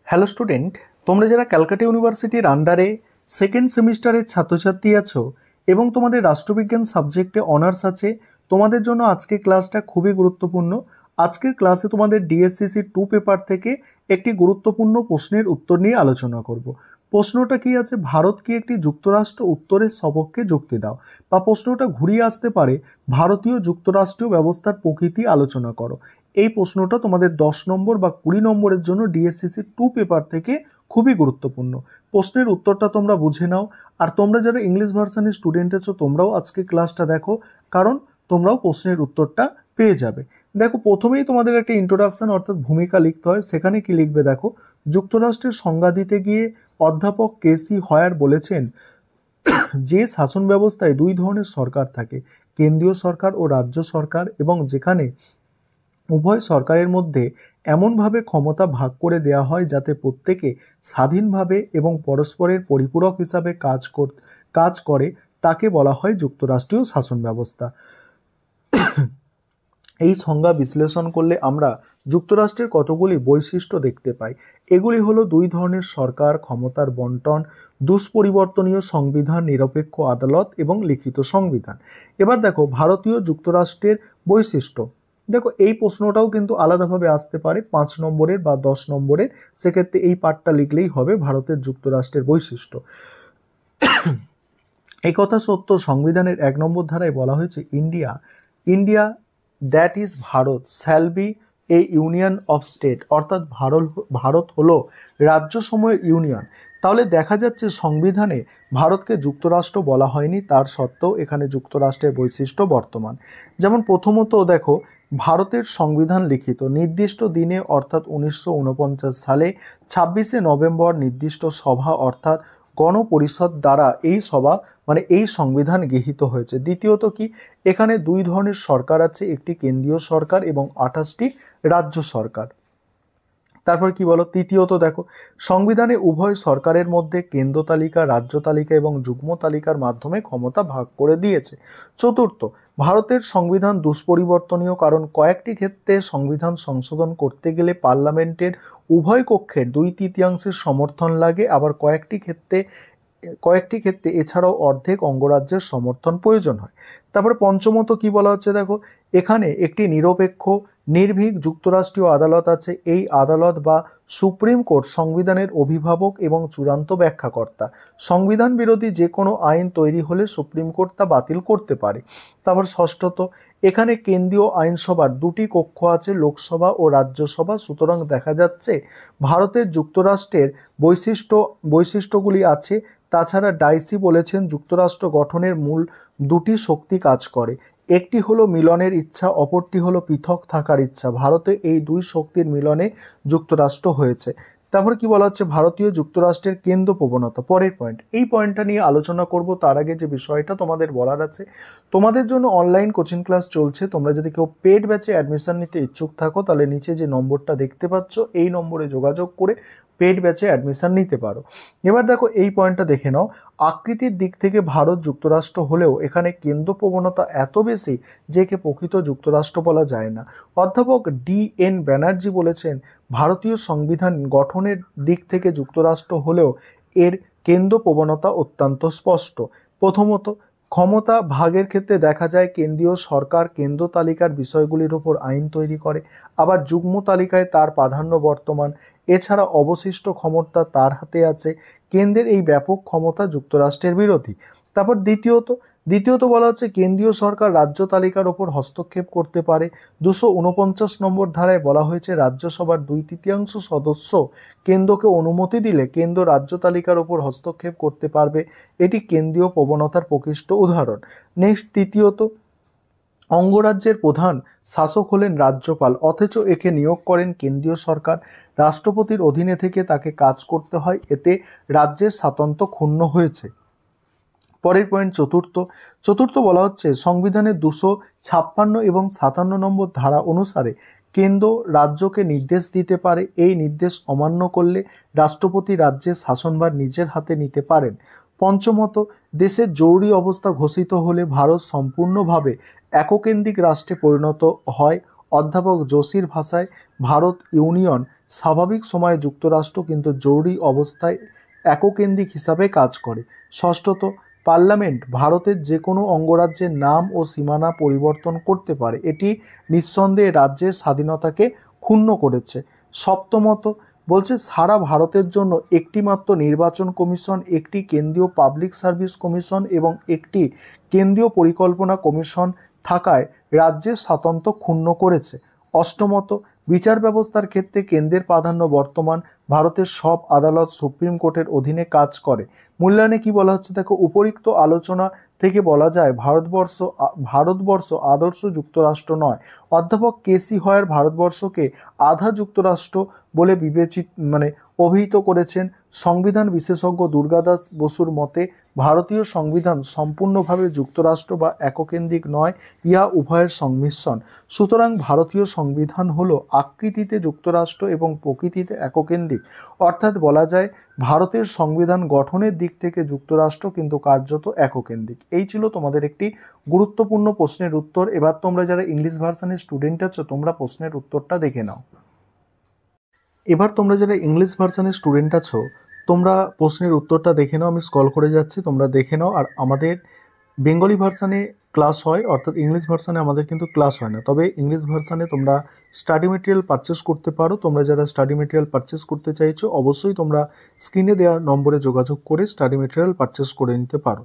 Hello student, তোমরা যারা ক্যালকাটা ইউনিভার্সিটির আন্ডারে সেকেন্ড সেমিস্টারের ছাত্রছাত্রী আছো এবং তোমাদের রাষ্ট্রবিজ্ঞান সাবজেক্টে অনার্স আছে, তোমাদের জন্য আজকের ক্লাসটা খুবই গুরুত্বপূর্ণ। আজকের ক্লাসে তোমাদের ডিএসসিসি 2 পেপার থেকে একটি গুরুত্বপূর্ণ প্রশ্নের উত্তর নিয়ে আলোচনা করব। প্রশ্নটা কি আছে, ভারত কি একটি যুক্তরাষ্ট্র, উত্তরের সপক্ষে যুক্তি দাও। বা প্রশ্নটা ঘুরিয়ে আসতে পারে, ভারতীয় যুক্তরাষ্ট্রীয় ব্যবস্থার প্রকৃতি আলোচনা করো। এই প্রশ্নটা তোমাদের 10 নম্বর বা 20 নম্বরের জন্য ডিএসসিসি 2 পেপার থেকে খুবই গুরুত্বপূর্ণ। প্রশ্নের উত্তরটা তোমরা বুঝে নাও। আর তোমরা যারা ইংলিশ ভার্সনের স্টুডেন্ট আছো, তোমরাও আজকে ক্লাসটা দেখো, কারণ তোমরাও প্রশ্নের উত্তরটা পেয়ে যাবে। দেখো, প্রথমেই তোমাদের একটা ইন্ট্রোডাকশন অর্থাৎ ভূমিকা লিখতে হয়। সেখানে কি লিখবে দেখো, যুক্তরাষ্ট্রের সংজ্ঞা দিতে গিয়ে অধ্যাপক কেসি হয়ার বলেছেন যে শাসন ব্যবস্থায় দুই ধরনের সরকার থাকে, কেন্দ্রীয় সরকার ও রাজ্য সরকার, এবং যেখানে উভয় সরকারের মধ্যে এমনভাবে ক্ষমতা ভাগ করে দেওয়া হয় যাতে প্রত্যেকে স্বাধীনভাবে এবং পরস্পরের পরিপূরক হিসাবে কাজ করে, তাকে বলা হয় যুক্তরাষ্ট্রীয় শাসন ব্যবস্থা। এই সংজ্ঞা বিশ্লেষণ করলে আমরা যুক্তরাষ্ট্রের কতগুলি বৈশিষ্ট্য দেখতে পাই। এগুলি হলো দুই ধরনের সরকার, ক্ষমতার বন্টন, দুষ্পরিবর্তনীয় সংবিধান, নিরপেক্ষ আদালত এবং লিখিত সংবিধান। এবার দেখো ভারতীয় যুক্তরাষ্ট্রের বৈশিষ্ট্য। দেখো, এই প্রশ্নটাও কিন্তু আলাদাভাবে আসতে পারে 5 নম্বরের বা 10 নম্বরের, সেক্ষেত্রে এই পার্টটা লিখলেই হবে ভারতের যুক্তরাষ্ট্রের বৈশিষ্ট্য। এই কথা সত্য, সংবিধানের 1 নম্বর ধারায় বলা হয়েছে India that is Bharat shall B A union of state, অর্থাৎ ভারত হলো রাজ্যসমূহের ইউনিয়ন। তাহলে দেখা যাচ্ছে সংবিধানে ভারতকে যুক্তরাষ্ট্র বলা হয়নি, তার সত্ত্বেও এখানে যুক্তরাষ্ট্রের বৈশিষ্ট্য বর্তমান। যেমন প্রথমত দেখো, ভারতের সংবিধান লিখিত নির্দিষ্ট দিনে অর্থাৎ 1949 সালে 26শে নভেম্বর নির্দিষ্ট সভা অর্থাৎ গণপরিষদ দ্বারা এই সংবিধান গৃহীত হয়েছে। দ্বিতীয়ত কি, এখানে দুই ধরনের সরকার আছে, একটি কেন্দ্রীয় সরকার এবং 28টি রাজ্য সরকার। তারপর কি বলো, তৃতীয়ত দেখো, সংবিধানে উভয় সরকারের মধ্যে কেন্দ্র তালিকা, রাজ্য তালিকা এবং যুগ্ম তালিকার মাধ্যমে ক্ষমতা ভাগ করে দিয়েছে। চতুর্থ, ভারতের সংবিধান দুষ্পরিবর্তনীয়, কারণ কয়েকটি ক্ষেত্রে সংবিধান সংশোধন করতে গেলে পার্লামেন্টের উভয় কক্ষের 2/3 সমর্থন লাগে, আবার কয়েকটি ক্ষেত্রে এছাড়াও অর্ধেক অঙ্গরাজ্যের সমর্থন প্রয়োজন হয়। তারপরে পঞ্চমত কি বলা হচ্ছে দেখো, এখানে একটি নিরপেক্ষ নির্ভীক যুক্তরাষ্ট্রীয় আদালত আছে। এই আদালত বা সুপ্রিম কোর্ট সংবিধানের অভিভাবক এবং চূড়ান্ত ব্যাখ্যাকর্তা। সংবিধান বিরোধী যে কোনো আইন তৈরি হলে সুপ্রিম কোর্ট তা বাতিল করতে পারে। তারপর ষষ্ঠত, এখানে কেন্দ্রীয় আইনসভার 2টি কক্ষ আছে, লোকসভা ও রাজ্যসভা। সুতরাং দেখা যাচ্ছে ভারতের যুক্তরাষ্ট্রের বৈশিষ্ট্যগুলি আছে। তাছাড়া ডাইসি বলেছেন যুক্তরাষ্ট্র গঠনের মূল 2টি শক্তি কাজ করে, একটি হলো মিলনের ইচ্ছা, অপরটি হলো পৃথক থাকার ইচ্ছা। ভারতে এই দুই শক্তির মিলনে যুক্তরাষ্ট্র হয়েছে। তারপর কি বলা হচ্ছে, ভারতীয় যুক্তরাষ্ট্রের কেন্দ্র প্রবণতা। পরের পয়েন্ট, এই পয়েন্টটা নিয়ে আলোচনা করব। তার আগে যে বিষয়টা তোমাদের বলার আছে, তোমাদের জন্য অনলাইন কোচিং ক্লাস চলছে। তোমরা যদি কেউ পেড ব্যাচে অ্যাডমিশন নিতে ইচ্ছুক থাকো, তাহলে নিচে যে নম্বরটা দেখতে পাচ্ছ এই নম্বরে যোগাযোগ করে পেড ব্যাচে অ্যাডমিশন নিতে পারো। এবার দেখো, এই পয়েন্টটা দেখে নাও। আকৃতির দিক থেকে ভারত যুক্তরাষ্ট্র হলেও এখানে কেন্দ্র প্রবণতা এত বেশি যে একে প্রকৃত যুক্তরাষ্ট্র বলা যায় না। অধ্যাপক DN ব্যানার্জি বলেছেন ভারতীয় সংবিধান গঠনের দিক থেকে যুক্তরাষ্ট্র হলেও এর কেন্দ্র প্রবণতা অত্যন্ত স্পষ্ট। প্রথমত, ক্ষমতা ভাগের ক্ষেত্রে দেখা যায় কেন্দ্রীয় সরকার কেন্দ্র তালিকার বিষয়গুলির উপর আইন তৈরি করে, আবার যুগ্ম তালিকায় তার প্রাধান্য বর্তমান। এছাড়া অবশিষ্ট ক্ষমতা তার হাতে আছে। কেন্দ্রের এই ব্যাপক ক্ষমতা যুক্তরাষ্ট্রের বিরোধী। তারপর দ্বিতীয়ত বলা হচ্ছে কেন্দ্রীয় সরকার রাজ্য তালিকার ওপর হস্তক্ষেপ করতে পারে। 249 নম্বর ধারায় বলা হয়েছে রাজ্যসভার 2/3 সদস্য কেন্দ্রকে অনুমতি দিলে কেন্দ্র রাজ্য তালিকার ওপর হস্তক্ষেপ করতে পারবে। এটি কেন্দ্রীয় প্রবণতার প্রকৃষ্ট উদাহরণ। নেক্সট, তৃতীয়ত, অঙ্গরাজ্যের প্রধান শাসক হলেন রাজ্যপাল, অথচ একে নিয়োগ করেন কেন্দ্রীয় সরকার। রাষ্ট্রপতির অধীনে থেকে তাকে কাজ করতে হয়, এতে রাজ্যের স্বাতন্ত্র্য ক্ষুণ্ণ হয়েছে। পরের পয়েন্ট, চতুর্থ বলা হচ্ছে সংবিধানের 256 এবং 57 নম্বর ধারা অনুসারে কেন্দ্র রাজ্যকে নির্দেশ দিতে পারে। এই নির্দেশ অমান্য করলে রাষ্ট্রপতি রাজ্যের শাসনভার নিজের হাতে নিতে পারেন। পঞ্চমত, দেশের জরুরি অবস্থা ঘোষিত হলে ভারত সম্পূর্ণভাবে এককেন্দ্রিক রাষ্ট্রে পরিণত হয়, অধ্যাপক যোশীর ভাষায় ভারত ইউনিয়ন স্বাভাবিক সময়ে যুক্তরাষ্ট্র কিন্তু জরুরি অবস্থায় এককেন্দ্রিক হিসাবে কাজ করে। ষষ্ঠত, পার্লামেন্ট ভারতের যে কোনো অঙ্গরাজ্যের নাম ও সীমানা পরিবর্তন করতে পারে, এটি নিঃসন্দেহে রাজ্যের স্বাধীনতাকে ক্ষুণ্ণ করেছে। সপ্তমত, বলছে সারা ভারতের জন্য একটি মাত্র নির্বাচন কমিশন, একটি কেন্দ্রীয় পাবলিক সার্ভিস কমিশন এবং একটি কেন্দ্রীয় পরিকল্পনা কমিশন থাকায় রাজ্যের স্বাতন্ত্র্য ক্ষুণ্ণ করেছে। অষ্টমত, বিচার ব্যবস্থার ক্ষেত্রে কেন্দ্রের প্রাধান্য বর্তমান ভারতের সব আদালত সুপ্রিম কোর্টের অধীনে কাজ করে। মূল্যায়নে কি বলা হচ্ছে দেখো, উপরিক্ত আলোচনা থেকে বলা যায় ভারতবর্ষ আদর্শ যুক্তরাষ্ট্র নয়। অধ্যাপক কেসি হয়ার ভারতবর্ষকে আধা যুক্তরাষ্ট্র বলে অভিহিত করেছেন। সংবিধান বিশেষজ্ঞ দুর্গাদাস বসুর মতে ভারতীয় সংবিধান সম্পূর্ণভাবে যুক্তরাষ্ট্র বা এককেন্দ্রিক নয়, ইহা উভয়ের সংমিশ্রণ। সুতরাং ভারতীয় সংবিধান হলো আকৃতিতে যুক্তরাষ্ট্র এবং প্রকৃতিতে এককেন্দ্রিক। অর্থাৎ বলা যায় ভারতের সংবিধান গঠনের দিক থেকে যুক্তরাষ্ট্র কিন্তু কার্যত এককেন্দ্রিক। এই ছিল তোমাদের একটি গুরুত্বপূর্ণ প্রশ্নের উত্তর। এবার তোমরা যারা ইংলিশ ভার্সনের স্টুডেন্ট আছো তোমরা প্রশ্নের উত্তরটা দেখে নাও। এবার তোমরা যারা ইংলিশ ভার্সনের স্টুডেন্ট আছো তোমরা প্রশ্নের উত্তরটা দেখে নাও। আমি স্ক্রল করে যাচ্ছি, তোমরা দেখে নাও। আর আমাদের বেঙ্গলি ভার্সানে ক্লাস হয়, অর্থাৎ ইংলিশ ভার্সানে আমাদের কিন্তু ক্লাস হয় না। তবে ইংলিশ ভার্সানে তোমরা স্টাডি মেটেরিয়াল পারচেস করতে পারো। তোমরা যারা স্টাডি মেটেরিয়াল পারচেস করতে চাইছো অবশ্যই তোমরা স্ক্রিনে দেওয়া নম্বরে যোগাযোগ করে স্টাডি মেটেরিয়াল পারচেস করে নিতে পারো।